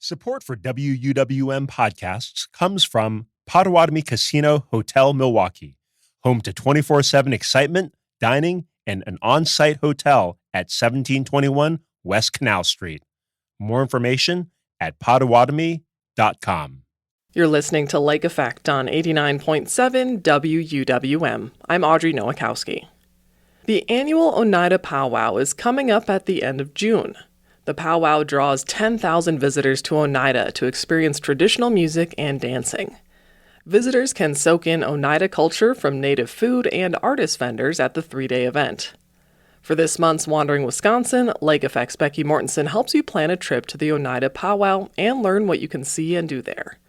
Support for WUWM podcasts comes from Potawatomi Casino Hotel Milwaukee, home to 24/7 excitement, dining, and an on-site hotel at 1721 West Canal Street. More information at potawatomi.com. You're listening to Lake Effect on 89.7 WUWM. I'm Audrey Nowakowski. The annual Oneida Pow Wow is coming up at the end of June. The powwow draws 10,000 visitors to Oneida to experience traditional music and dancing. Visitors can soak in Oneida culture from native food and artist vendors at the 3-day event. For this month's Wandering Wisconsin, Lake Effect's Becky Mortensen helps you plan a trip to the Oneida powwow and learn what you can see and do there.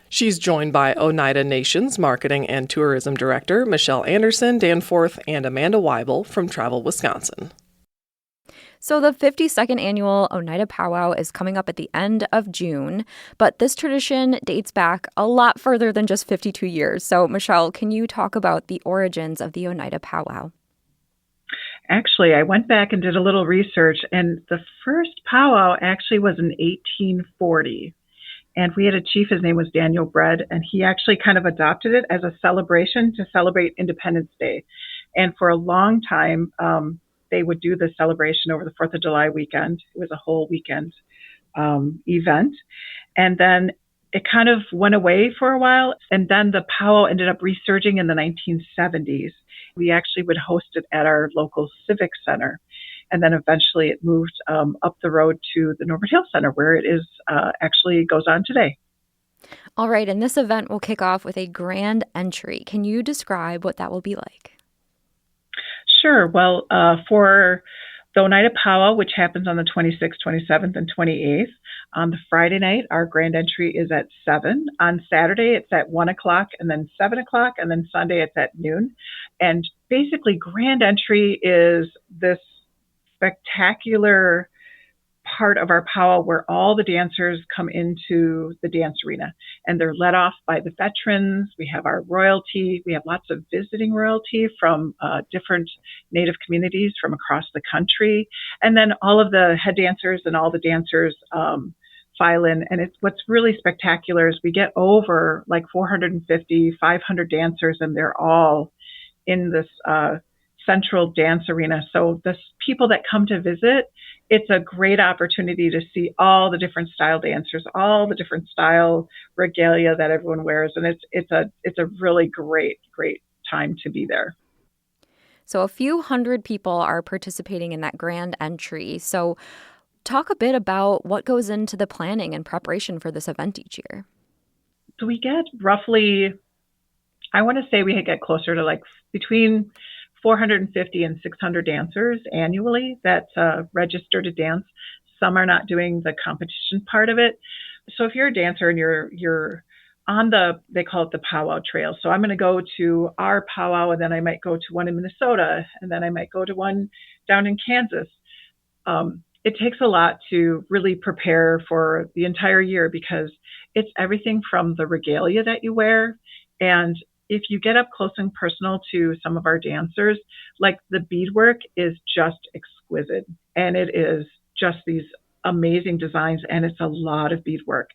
She's joined by Oneida Nation's Marketing and Tourism Director Michelle Anderson Danforth and Amanda Weibel from Travel Wisconsin. So the 52nd annual Oneida Pow Wow is coming up at the end of June, but this tradition dates back a lot further than just 52 years. So Michelle, can you talk about the origins of the Oneida Pow Wow? Actually, I went back and did a little research, and the first powwow actually was in 1840. And we had a chief, his name was Daniel Bread, and he actually kind of adopted it as a celebration to celebrate Independence Day. And for a long time, they would do the celebration over the 4th of July weekend. It was a whole weekend event. And then it kind of went away for a while. And then the powwow ended up resurging in the 1970s. We actually would host it at our local civic center. And then eventually it moved up the road to the Norbert Hill Center, where it is actually goes on today. All right, and this event will kick off with a grand entry. Can you describe what that will be like? Sure. Well, for the Oneida Powwow, which happens on the 26th, 27th, and 28th, on the Friday night, our grand entry is at 7. On Saturday, it's at 1 o'clock, and then 7 o'clock, and then Sunday, it's at noon. And basically, grand entry is this spectacular part of our powwow where all the dancers come into the dance arena, and they're led off by the veterans. We have our royalty. We have lots of visiting royalty from different Native communities from across the country. And then all of the head dancers and all the dancers file in. And what's really spectacular is we get over like 450, 500 dancers, and they're all in this central dance arena. So the people that come to visit, it's a great opportunity to see all the different style dancers, all the different style regalia that everyone wears. And it's a really great time to be there. So a few hundred people are participating in that grand entry. So talk a bit about what goes into the planning and preparation for this event each year. So we get roughly, I want to say we get closer to like between 450 and 600 dancers annually that register to dance. Some are not doing the competition part of it. So if you're a dancer and you're on they call it the powwow trail. So I'm going to go to our powwow, and then I might go to one in Minnesota, and then I might go to one down in Kansas. It takes a lot to really prepare for the entire year because it's everything from the regalia that you wear. And if you get up close and personal to some of our dancers, like the beadwork is just exquisite, and it is just these amazing designs, and it's a lot of beadwork.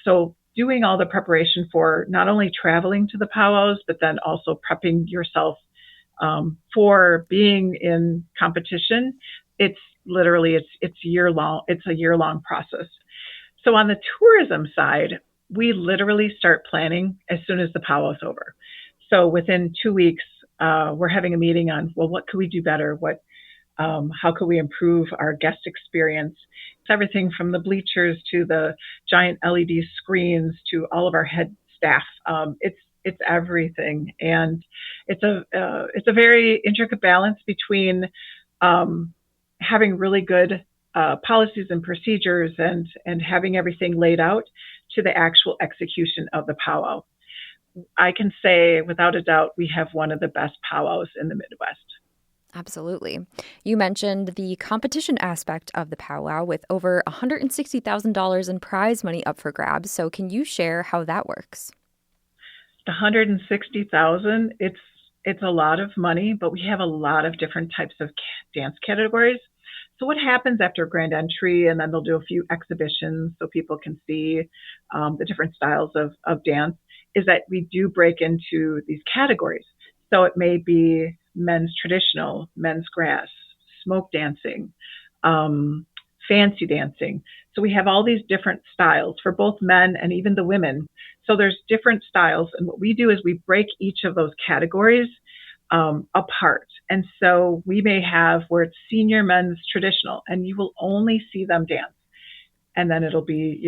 So doing all the preparation for not only traveling to the powwows, but then also prepping yourself for being in competition, it's literally it's year long. It's a year-long process. So on the tourism side, we literally start planning as soon as the powwow's over. So within 2 weeks, we're having a meeting on, well, what could we do better? How could we improve our guest experience? It's everything from the bleachers to the giant LED screens to all of our head staff. It's everything, and it's a very intricate balance between having really good policies and procedures and having everything laid out to the actual execution of the powwow. I can say without a doubt, we have one of the best powwows in the Midwest. Absolutely. You mentioned the competition aspect of the powwow with over $160,000 in prize money up for grabs. So can you share how that works? The $160,000, it's a lot of money, but we have a lot of different types of dance categories. So what happens after grand entry, and then they'll do a few exhibitions so people can see the different styles of dance, is that we do break into these categories. So it may be men's traditional, men's grass, smoke dancing, um, fancy dancing. So we have all these different styles for both men and even the women. So there's different styles. And what we do is we break each of those categories apart. And so we may have where it's senior men's traditional, and you will only see them dance. And then it'll be,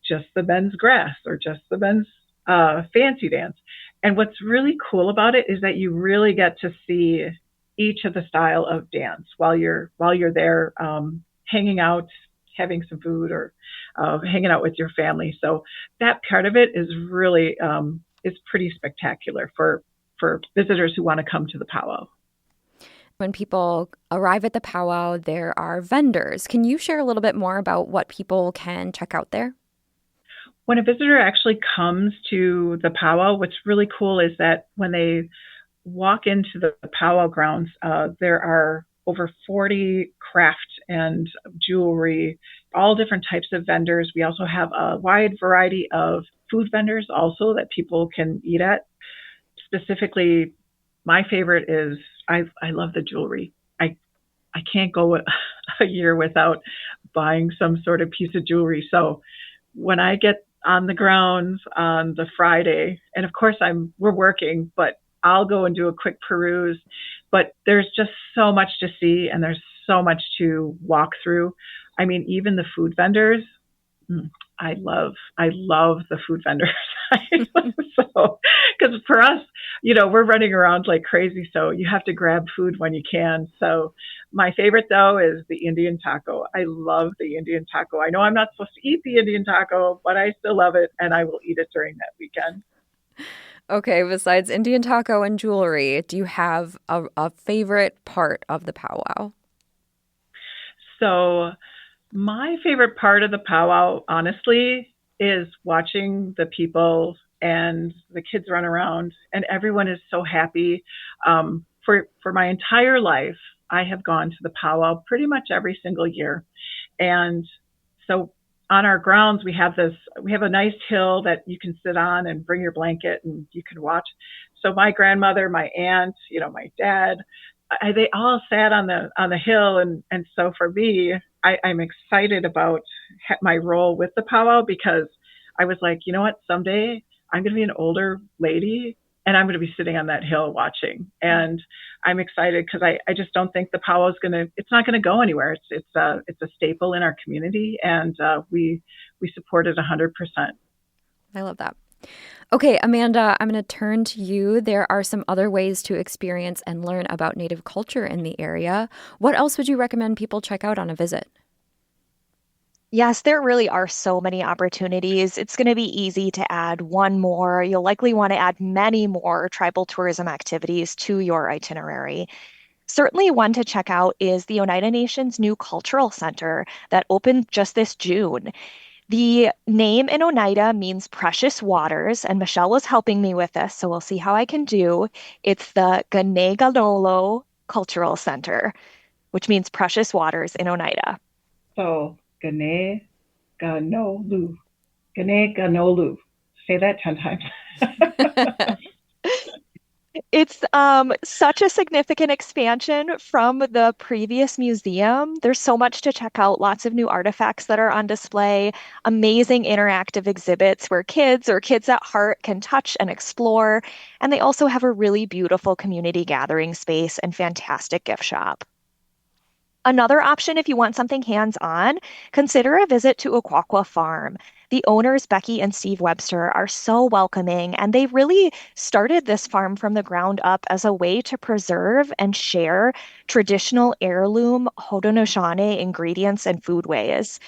just the men's grass or just the men's fancy dance. And what's really cool about it is that you really get to see each of the style of dance while you're there, hanging out, having some food, or hanging out with your family. So that part of it is really is pretty spectacular for visitors who want to come to the powwow. When people arrive at the powwow, there are vendors. Can you share a little bit more about what people can check out there? When a visitor actually comes to the powwow, what's really cool is that when they walk into the powwow grounds, there are over 40 craft and jewelry, all different types of vendors. We also have a wide variety of food vendors also that people can eat at. Specifically, my favorite is I love the jewelry. I can't go a year without buying some sort of piece of jewelry. So when I get on the grounds on the Friday, and of course we're working, but I'll go and do a quick peruse. But there's just so much to see, and there's so much to walk through. I mean, even the food vendors, I love the food vendors. So, because for us, we're running around like crazy, so you have to grab food when you can. So my favorite though is the Indian taco. I love the Indian taco. I know I'm not supposed to eat the Indian taco, but I still love it, and I will eat it during that weekend. Okay, besides Indian taco and jewelry, do you have a favorite part of the powwow? So my favorite part of the powwow, honestly, is watching the people and the kids run around, and everyone is so happy. For my entire life, I have gone to the powwow pretty much every single year. And so on our grounds, we have a nice hill that you can sit on and bring your blanket and you can watch. So my grandmother, my aunt, my dad, they all sat on the hill. And so for me, I'm excited about my role with the powwow, because I was like, you know what, someday I'm going to be an older lady and I'm going to be sitting on that hill watching. And I'm excited because I just don't think the powwow is it's not going to go anywhere. It's a staple in our community, and we support it 100%. I love that. Okay, Amanda, I'm going to turn to you. There are some other ways to experience and learn about Native culture in the area. What else would you recommend people check out on a visit? Yes, there really are so many opportunities. It's going to be easy to add one more. You'll likely want to add many more tribal tourism activities to your itinerary. Certainly, one to check out is the Oneida Nation's new cultural center that opened just this June. The name in Oneida means precious waters, and Michelle was helping me with this, so we'll see how I can do. It's the Ganeganolo Cultural Center, which means precious waters in Oneida. So Gane Ganolu. Gane Ganolu. Say that 10 times. It's such a significant expansion from the previous museum. There's so much to check out, lots of new artifacts that are on display, amazing interactive exhibits where kids or kids at heart can touch and explore. And they also have a really beautiful community gathering space and fantastic gift shop. Another option, if you want something hands-on, consider a visit to Aquaqua Farm. The owners, Becky and Steve Webster, are so welcoming, and they really started this farm from the ground up as a way to preserve and share traditional heirloom Haudenosaunee ingredients and foodways.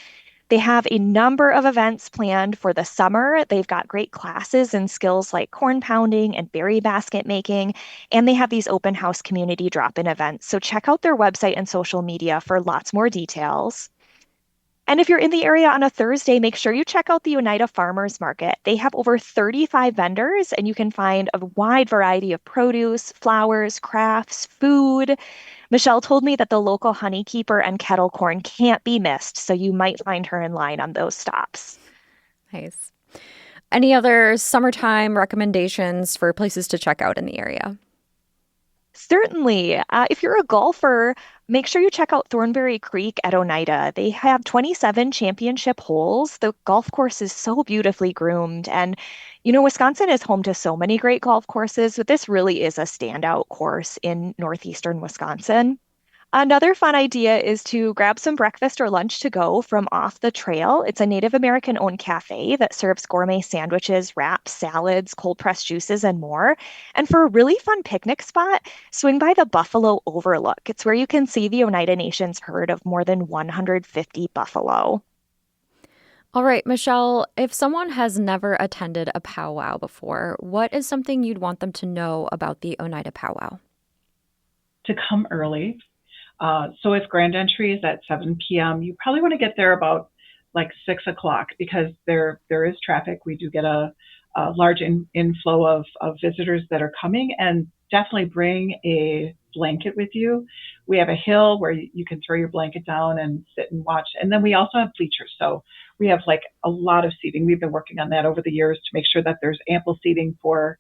They have a number of events planned for the summer. They've got great classes in skills like corn pounding and berry basket making, and they have these open house community drop-in events. So check out their website and social media for lots more details. And if you're in the area on a Thursday, make sure you check out the Oneida Farmers Market. They have over 35 vendors, and you can find a wide variety of produce, flowers, crafts, food. Michelle told me that the local honeykeeper and kettle corn can't be missed, so you might find her in line on those stops. Nice. Any other summertime recommendations for places to check out in the area? Certainly. If you're a golfer, make sure you check out Thornberry Creek at Oneida. They have 27 championship holes. The golf course is so beautifully groomed. And, Wisconsin is home to so many great golf courses, but this really is a standout course in northeastern Wisconsin. Another fun idea is to grab some breakfast or lunch to go from off the trail. It's a Native American owned cafe that serves gourmet sandwiches, wraps, salads, cold pressed juices, and more. And for a really fun picnic spot, swing by the Buffalo Overlook. It's where you can see the Oneida Nation's herd of more than 150 buffalo. All right, Michelle, if someone has never attended a powwow before, what is something you'd want them to know about the Oneida Pow Wow? To come early. So if grand entry is at 7 p.m., you probably want to get there about like 6 o'clock because there is traffic. We do get a large inflow of visitors that are coming, and definitely bring a blanket with you. We have a hill where you can throw your blanket down and sit and watch. And then we also have bleachers. So we have like a lot of seating. We've been working on that over the years to make sure that there's ample seating for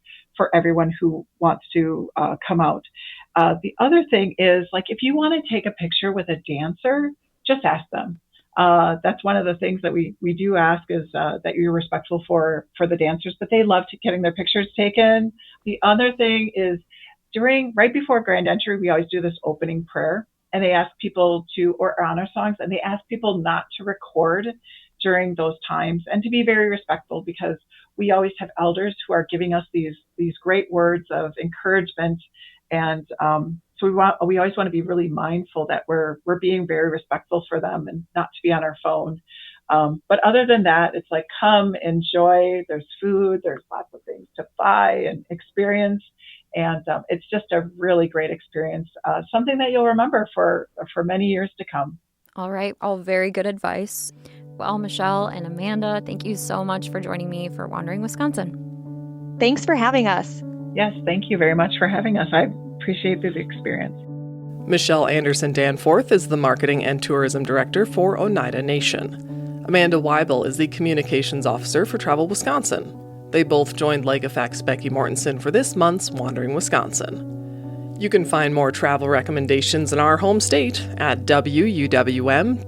everyone who wants to come out. The other thing is, like, if you want to take a picture with a dancer, just ask them. That's one of the things that we do ask is that you're respectful for the dancers, but they love getting their pictures taken. The other thing is right before grand entry, we always do this opening prayer, and they ask people or honor songs, and they ask people not to record during those times and to be very respectful, because we always have elders who are giving us these great words of encouragement. And so we always want to be really mindful that we're being very respectful for them and not to be on our phone. But other than that, it's like, come, enjoy. There's food. There's lots of things to buy and experience. And it's just a really great experience, something that you'll remember for many years to come. All right. All very good advice. Well, Michelle and Amanda, thank you so much for joining me for Wandering Wisconsin. Thanks for having us. Yes, thank you very much for having us. I appreciate the experience. Michelle Anderson Danforth is the Marketing and Tourism Director for Oneida Nation. Amanda Weibel is the Communications Officer for Travel Wisconsin. They both joined Lake Effect's Becky Mortensen for this month's Wandering Wisconsin. You can find more travel recommendations in our home state at wuwm.com.